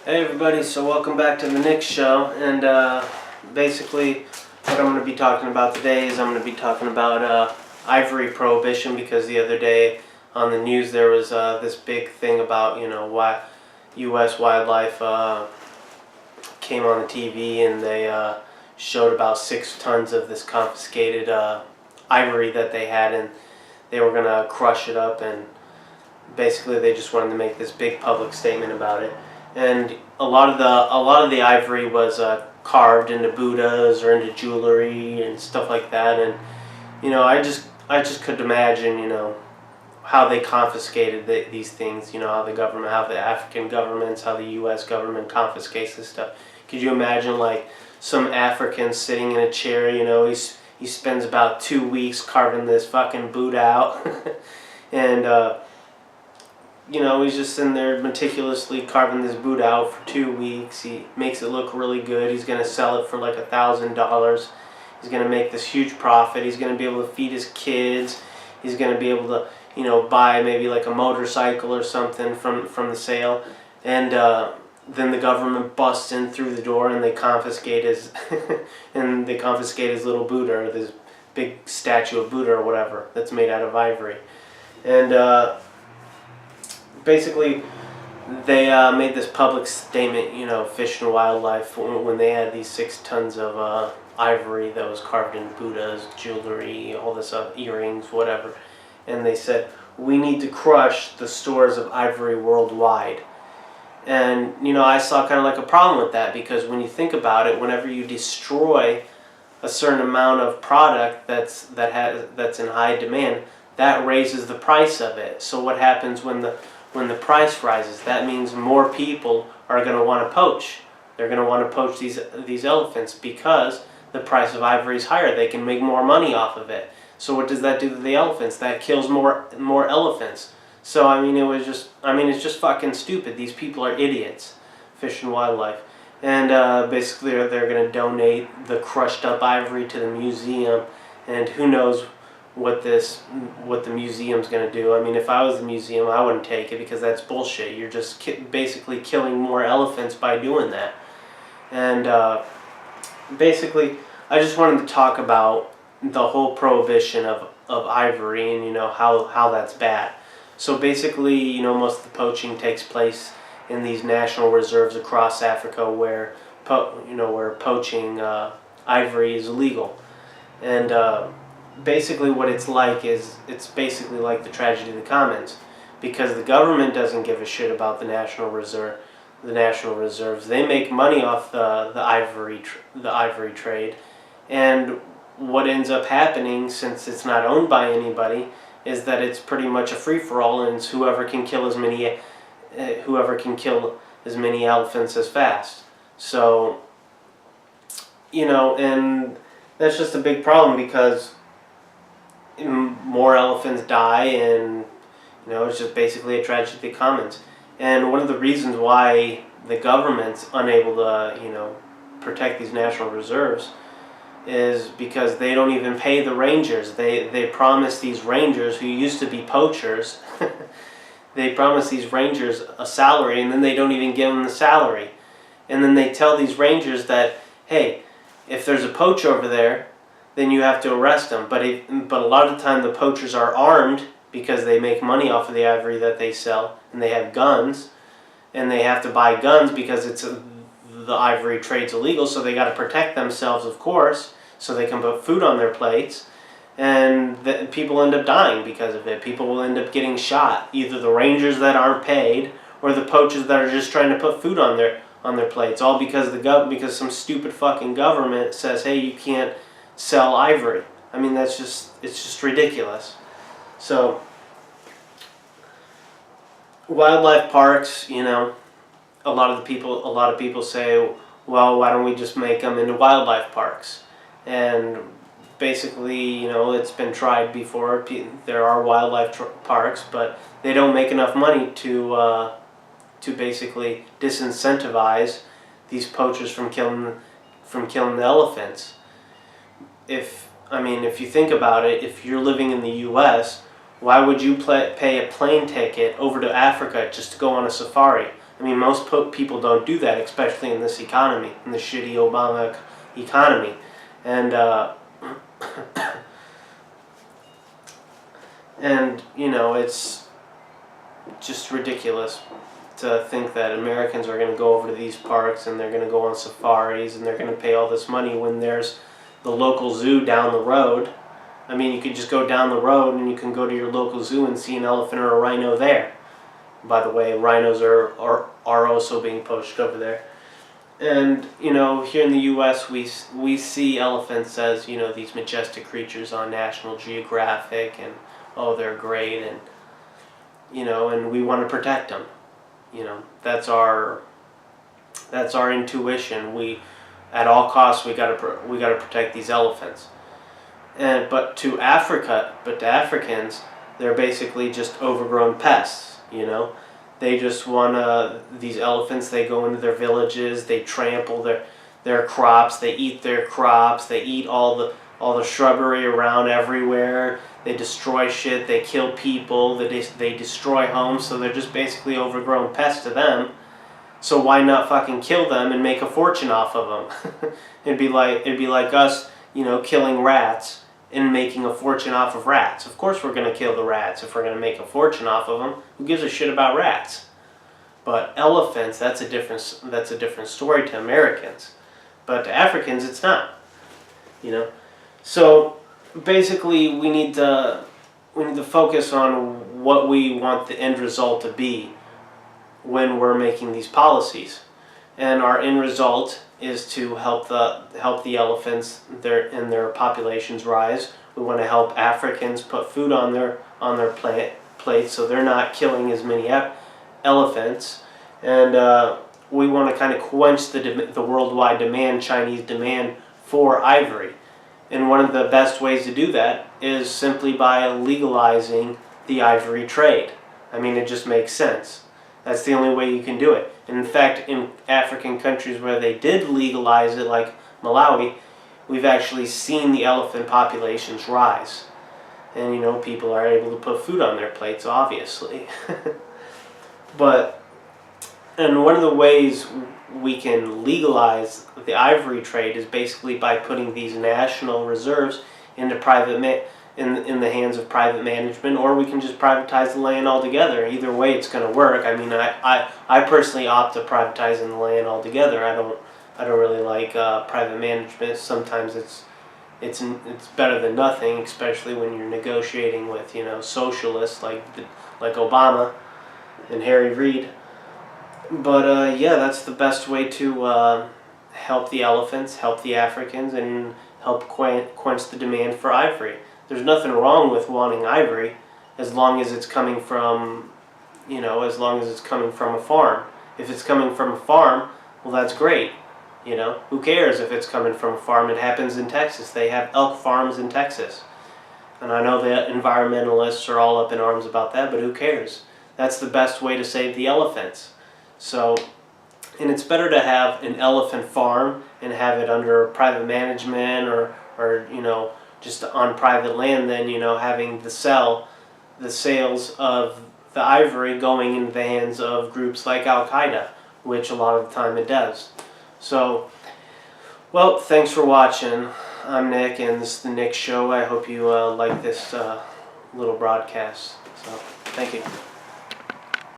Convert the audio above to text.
Hey everybody, so welcome back to the Nick Show, and basically what I'm going to be talking about today is I'm going to be talking about Ivory Prohibition, because the other day on the news there was this big thing about, why U.S. wildlife came on the TV, and they showed about 6 tons of this confiscated ivory that they had, and they were going to crush it up, and basically they just wanted to make this big public statement about it. And a lot of the ivory was carved into Buddhas or into jewelry and stuff like that. And I just could imagine how they confiscated these things. How the government, how the African governments, how the U.S. government confiscates this stuff. Could you imagine like some African sitting in a chair? He spends about 2 weeks carving this fucking Buddha out, and he's just in there meticulously carving this Buddha out for 2 weeks. He makes it look really good. He's going to sell it for like $1,000. He's going to make this huge profit. He's going to be able to feed his kids. He's going to be able to, buy maybe like a motorcycle or something from the sale. And then the government busts in through the door and they confiscate his little Buddha, or this big statue of Buddha or whatever that's made out of ivory. And basically, they made this public statement, Fish and Wildlife, when they had these 6 tons of ivory that was carved in Buddhas, jewelry, all this earrings, whatever. And they said, we need to crush the stores of ivory worldwide. And, I saw kind of like a problem with that, because when you think about it, whenever you destroy a certain amount of product that's in high demand, that raises the price of it. So what happens when the price rises? That means more people are going to want to poach. They're going to want to poach these elephants, because the price of ivory is higher. They can make more money off of it. So what does that do to the elephants? That kills more elephants. So it's just fucking stupid. These people are idiots, Fish and Wildlife. And basically they're going to donate the crushed up ivory to the museum, and who knows what the museum's going to do. If I was the museum, I wouldn't take it, because that's bullshit. You're just basically killing more elephants by doing that. And basically, I just wanted to talk about the whole prohibition of ivory, and how that's bad. So basically, most of the poaching takes place in these national reserves across Africa, where poaching ivory is illegal. And basically what it's like is, it's basically like the tragedy of the commons, because the government doesn't give a shit about the national reserves. They make money off the ivory trade. And what ends up happening, since it's not owned by anybody, is that it's pretty much a free-for-all, and it's whoever can kill as many elephants as fast. So and that's just a big problem, because more elephants die, and it's just basically a tragedy of the commons. And one of the reasons why the government's unable to protect these national reserves is because they don't even pay the rangers. They promise these rangers, who used to be poachers, they promise these rangers a salary, and then they don't even give them the salary. And then they tell these rangers that, hey, if there's a poacher over there, then you have to arrest them. But a lot of the time the poachers are armed, because they make money off of the ivory that they sell, and they have guns, and they have to buy guns because the ivory trade's illegal, so they got to protect themselves, of course, so they can put food on their plates. And people end up dying because of it. People will end up getting shot, either the rangers that aren't paid, or the poachers that are just trying to put food on their plates, all because because some stupid fucking government says, hey, you can't sell ivory. It's just ridiculous. So wildlife parks, a lot of people say, well, why don't we just make them into wildlife parks? And basically, it's been tried before. There are wildlife parks, but they don't make enough money to basically disincentivize these poachers from killing the elephants. If you think about it, if you're living in the U.S., why would you pay a plane ticket over to Africa just to go on a safari? I mean, most people don't do that, especially in this economy, in the shitty Obama economy. And, and, you know, it's just ridiculous to think that Americans are going to go over to these parks and they're going to go on safaris and they're going to pay all this money when there's the local zoo down the road. I mean, you could just go down the road and you can go to your local zoo and see an elephant or a rhino there. By the way, rhinos are also being poached over there. And, you know, here in the U.S., we see elephants as, you know, these majestic creatures on National Geographic, and, oh, they're great, and, you know, and we want to protect them. You know, that's our intuition. At all costs, we gotta protect these elephants. But to Africans, they're basically just overgrown pests. You know, they just want these elephants. They go into their villages, they trample their crops, they eat their crops, they eat all the shrubbery around everywhere. They destroy shit, they kill people, they destroy homes, so they're just basically overgrown pests to them. So why not fucking kill them and make a fortune off of them? it'd be like us, you know, killing rats and making a fortune off of rats. Of course we're going to kill the rats if we're going to make a fortune off of them. Who gives a shit about rats? But elephants, that's a different story to Americans. But to Africans, it's not. You know? So basically we need to focus on what we want the end result to be when we're making these policies. And our end result is to help the elephants and their populations rise. We want to help Africans put food on their plates so they're not killing as many elephants. And we want to kind of quench the worldwide demand, Chinese demand for ivory. And one of the best ways to do that is simply by legalizing the ivory trade. I mean, it just makes sense. That's the only way you can do it. And in fact, in African countries where they did legalize it, like Malawi, we've actually seen the elephant populations rise. And, you know, people are able to put food on their plates, obviously. And one of the ways we can legalize the ivory trade is basically by putting these national reserves into in the hands of private management, or we can just privatize the land altogether. Either way, it's going to work. I mean, I personally opt to privatizing the land altogether. I don't really like private management. Sometimes it's better than nothing, especially when you're negotiating with, you know, socialists like Obama and Harry Reid. But yeah, that's the best way to help the elephants, help the Africans, and help quench the demand for ivory. There's nothing wrong with wanting ivory as long as it's coming from, you know, as long as it's coming from a farm. If it's coming from a farm, well, that's great. You know, who cares if it's coming from a farm? It happens in Texas. They have elk farms in Texas. And I know the environmentalists are all up in arms about that, but who cares? That's the best way to save the elephants. So, and it's better to have an elephant farm and have it under private management or you know, just on private land than, you know, having the sales of the ivory going into the hands of groups like Al-Qaeda, which a lot of the time it does. So, well, thanks for watching. I'm Nick, and this is the Nick Show. I hope you like this little broadcast. So, thank you.